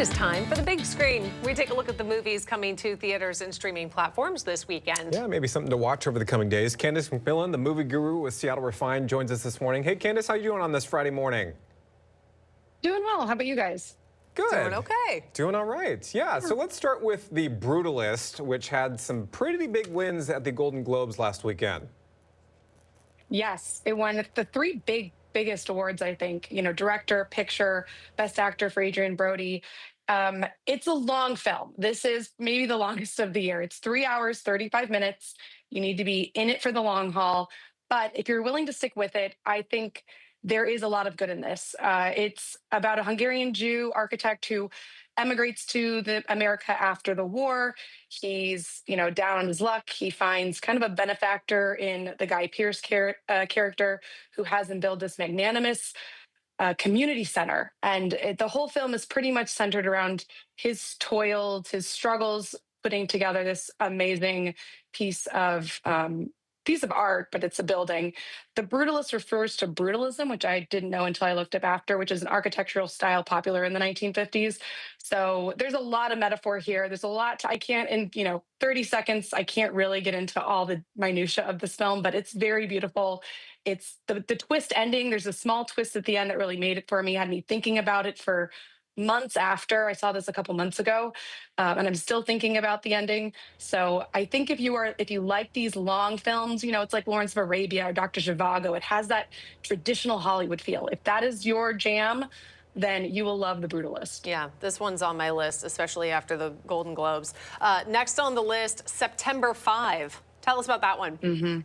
is time for the big screen. We take a look at the movies coming to theaters and streaming platforms this weekend. Yeah, maybe something to watch over the coming days. Candace McMillan, the movie guru with Seattle Refined, joins us this morning. Hey, Candace, how you doing on this Friday morning? Doing well. How about you guys? Good. Doing okay. Doing all right. Yeah, so let's start with The Brutalist, which had some pretty big wins at the Golden Globes last weekend. Yes, it won the three biggest awards, I think. You know, director, picture, best actor for Adrian Brody. It's a long film. This is maybe the longest of the year. It's 3 hours, 35 minutes. You need to be in it for the long haul. But if you're willing to stick with it, I think there is a lot of good in this. It's about a Hungarian Jew architect who emigrates to America after the war. He's, down on his luck. He finds kind of a benefactor in the Guy Pearce character who has him build this magnanimous community center. And the whole film is pretty much centered around his toils, his struggles, putting together this amazing piece of art, but it's a building. The Brutalist refers to brutalism, which I didn't know until I looked up after, which is an architectural style popular in the 1950s. So there's a lot of metaphor here. There's a lot I can't, in 30 seconds, I can't really get into all the minutia of this film, but it's very beautiful. It's the twist ending. There's a small twist at the end that really made it for me, had me thinking about it for months after. I saw this a couple months ago, and I'm still thinking about the ending. So I think if you like these long films, it's like Lawrence of Arabia or Dr. Zhivago. It has that traditional Hollywood feel. If that is your jam, then you will love The Brutalist. Yeah, this one's on my list, especially after the Golden Globes. Next on the list, September 5. Tell us about that one. Mm-hmm.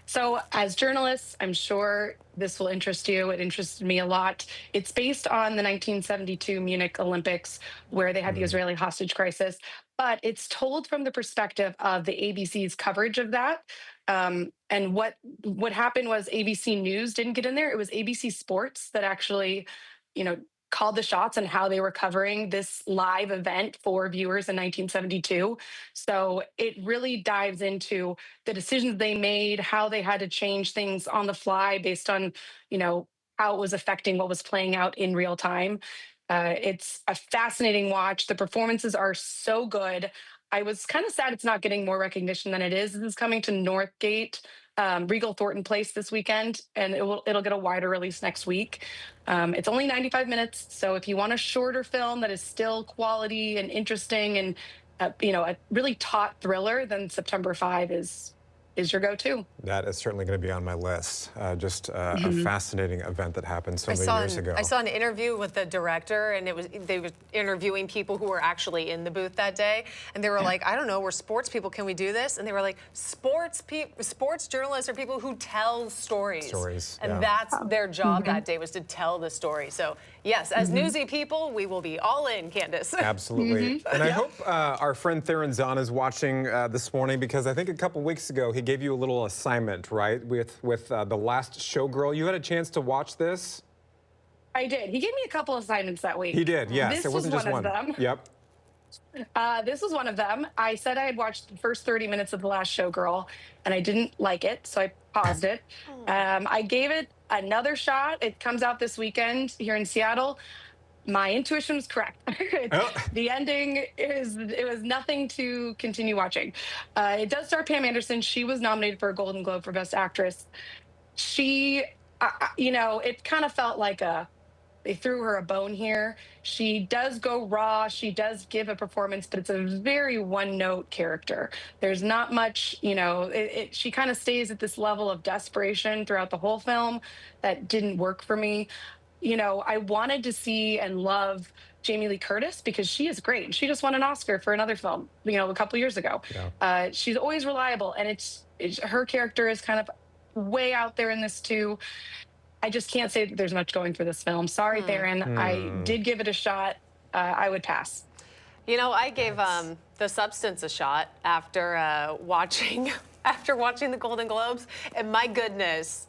So as journalists, I'm sure this will interest you. It interested me a lot. It's based on the 1972 Munich Olympics, where they had the Israeli hostage crisis, but it's told from the perspective of the ABC's coverage of that. And what happened was ABC News didn't get in there. It was ABC Sports that actually, called the shots on how they were covering this live event for viewers in 1972. So it really dives into the decisions they made, how they had to change things on the fly based on, how it was affecting what was playing out in real time. It's a fascinating watch. The performances are so good. I was kind of sad it's not getting more recognition than it is. This is coming to Northgate, Regal Thornton Place this weekend, and it'll get a wider release next week. It's only 95 minutes, so if you want a shorter film that is still quality and interesting and a really taut thriller, then September 5 is your go-to. That is certainly going to be on my list. Just a fascinating event that happened so many years ago. I saw an interview with the director, and they were interviewing people who were actually in the booth that day, and they were like, I don't know, we're sports people, can we do this? And they were like, sports journalists are people who tell stories. And that's their job that day, was to tell the story. So yes, as newsy people, we will be all in, Candace. Absolutely. And I hope our friend Theron Zahn is watching this morning, because I think a couple weeks ago he gave you a little assignment, right, with the Last Showgirl. You had a chance to watch this? I did. He gave me a couple assignments that week. He did, yes. It wasn't just one. Of them. Yep. This was one of them. I said I had watched the first 30 minutes of The Last Showgirl, and I didn't like it, so I paused it. I gave it another shot. It comes out this weekend here in Seattle. My intuition was correct. The ending it was nothing to continue watching. It does star Pam Anderson. She was nominated for a Golden Globe for Best Actress. She, it kind of felt like they threw her a bone here. She does go raw. She does give a performance, but it's a very one-note character. There's not much, she kind of stays at this level of desperation throughout the whole film that didn't work for me. I wanted to see and love Jamie Lee Curtis because she is great. She just won an Oscar for another film, a couple years ago. Yeah. She's always reliable, and her character is kind of way out there in this too. I just can't say that there's much going for this film. Sorry, Theron. I did give it a shot. I would pass. I gave The Substance a shot after watching the Golden Globes, and my goodness,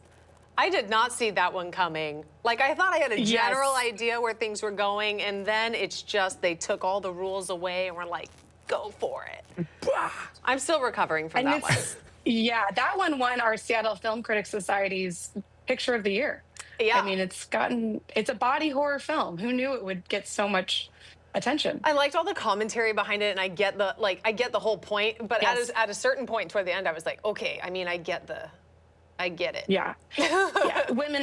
I did not see that one coming. Like, I thought I had a general idea where things were going, and then it's just they took all the rules away and were like, go for it. I'm still recovering from that one. Yeah, that one won our Seattle Film Critics Society's Picture of the Year. Yeah. I mean, it's a body horror film. Who knew it would get so much attention. I liked all the commentary behind it, and I get the whole point. But Yes. at a certain point toward the end, I was like, okay, I mean, I get it. Yeah. Yeah. Women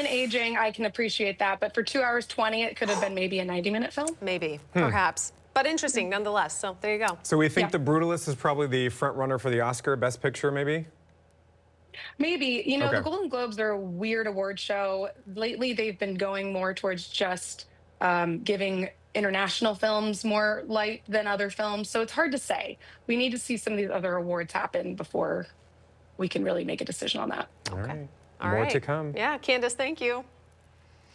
aging, I can appreciate that. But for 2 hours 20, it could have been maybe a 90-minute film. Maybe, perhaps, but interesting nonetheless. So there you go. So we think Yeah. The Brutalist is probably the front runner for the Oscar Best Picture, maybe? Maybe. Okay. The Golden Globes are a weird award show. Lately, they've been going more towards just giving international films more light than other films. So it's hard to say. We need to see some of these other awards happen before we can really make a decision on that. All right. All More right. to come. Yeah, Candace, thank you.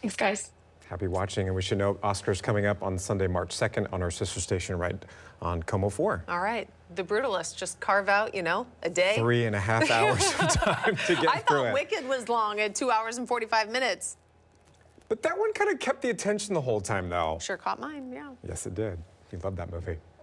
Thanks, guys. Happy watching, and we should note Oscars coming up on Sunday, March 2nd on our sister station right on Como 4. All right, The Brutalist, just carve out, a day. 3.5 hours of time to get I through thought it. Wicked was long at 2 hours and 45 minutes. But that one kind of kept the attention the whole time, though. Sure caught mine, yeah. Yes, it did. We love that movie.